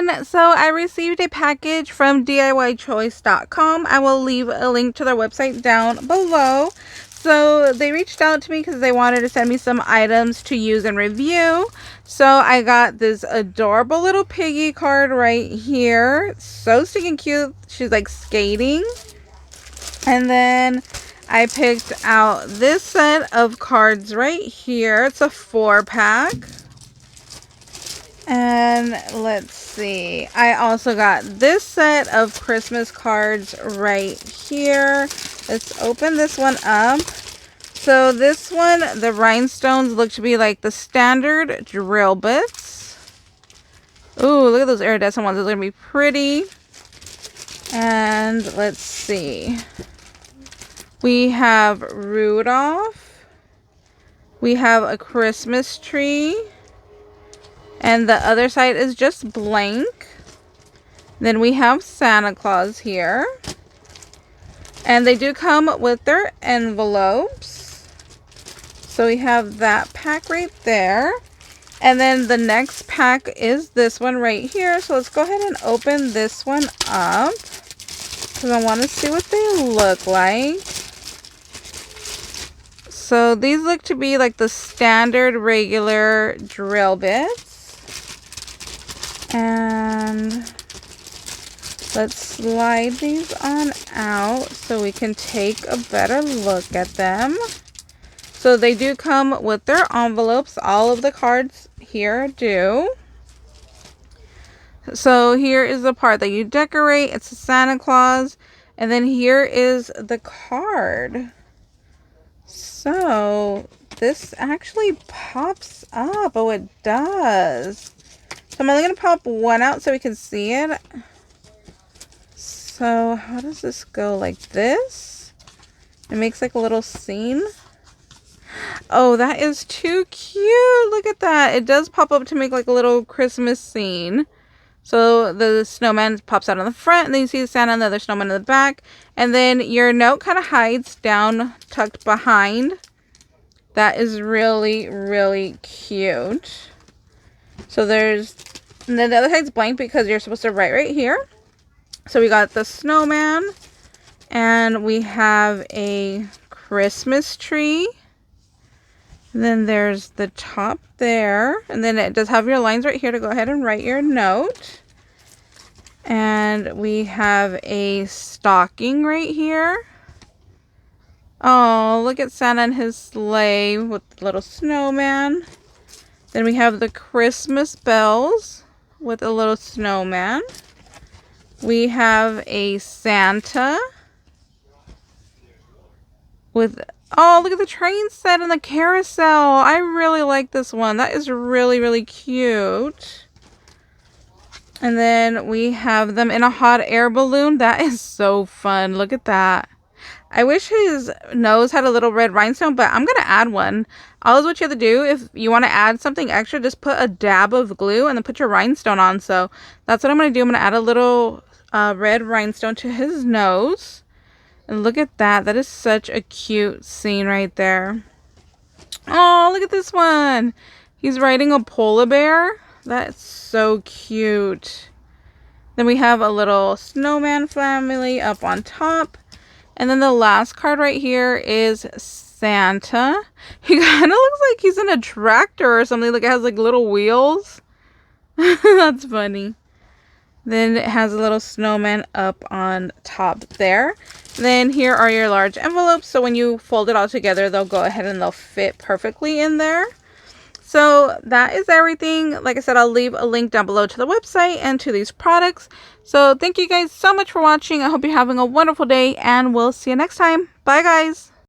everyone. So I received a package from DIYchoice.com. I will leave a link to their website down below. So they reached out to me because they wanted to send me some items to use and review. So I got this adorable little piggy card right here. So stinking cute. She's like skating. And then I picked out this set of cards right here. It's a 4-pack. And let's see. I also got this set of Christmas cards right here. Let's open this one up. So this one, the rhinestones look to be like the standard drill bits. Ooh, look at those iridescent ones. Those are going to be pretty. And let's see. We have Rudolph. We have a Christmas tree. And the other side is just blank. Then we have Santa Claus here. And they do come with their envelopes. So we have that pack right there. And then the next pack is this one right here. So let's go ahead and open this one up, because I want to see what they look like. So these look to be like the standard regular drill bits. And let's slide these on out so we can take a better look at them. So they do come with their envelopes. All of the cards here do. So here is the part that you decorate. It's a Santa Claus. And then here is the card. So this actually pops up. Oh, it does. So I'm only going to pop one out so we can see it. So how does this go? Like this? It makes like a little scene. Oh, that is too cute. Look at that. It does pop up to make like a little Christmas scene. So the snowman pops out on the front, and then you see the Santa and the other snowman in the back. And then your note kind of hides down, tucked behind. That is really, really cute. So there's, and then the other side's blank because you're supposed to write right here. So we got the snowman, and we have a Christmas tree. And then there's the top there, and then it does have your lines right here to go ahead and write your note. And we have a stocking right here. Oh, look at Santa and his sleigh with the little snowman. Then we have the Christmas bells with a little snowman. We have a Santa with, oh, look at the train set and the carousel. I really like this one. That is really, really cute. And then we have them in a hot air balloon. That is so fun. Look at that. I wish his nose had a little red rhinestone, but I'm going to add one. All what you have to do, if you want to add something extra, just put a dab of glue and then put your rhinestone on. So that's what I'm going to do. I'm going to add a little red rhinestone to his nose. And look at that. That is such a cute scene right there. Oh, look at this one. He's riding a polar bear. That's so cute. Then we have a little snowman family up on top. And then the last card right here is Santa. He kind of looks like he's in a tractor or something. Like it has like little wheels. That's funny. Then it has a little snowman up on top there. Then here are your large envelopes. So when you fold it all together, they'll go ahead and they'll fit perfectly in there. So that is everything. Like I said, I'll leave a link down below to the website and to these products. So thank you guys so much for watching. I hope you're having a wonderful day, and we'll see you next time. Bye, guys.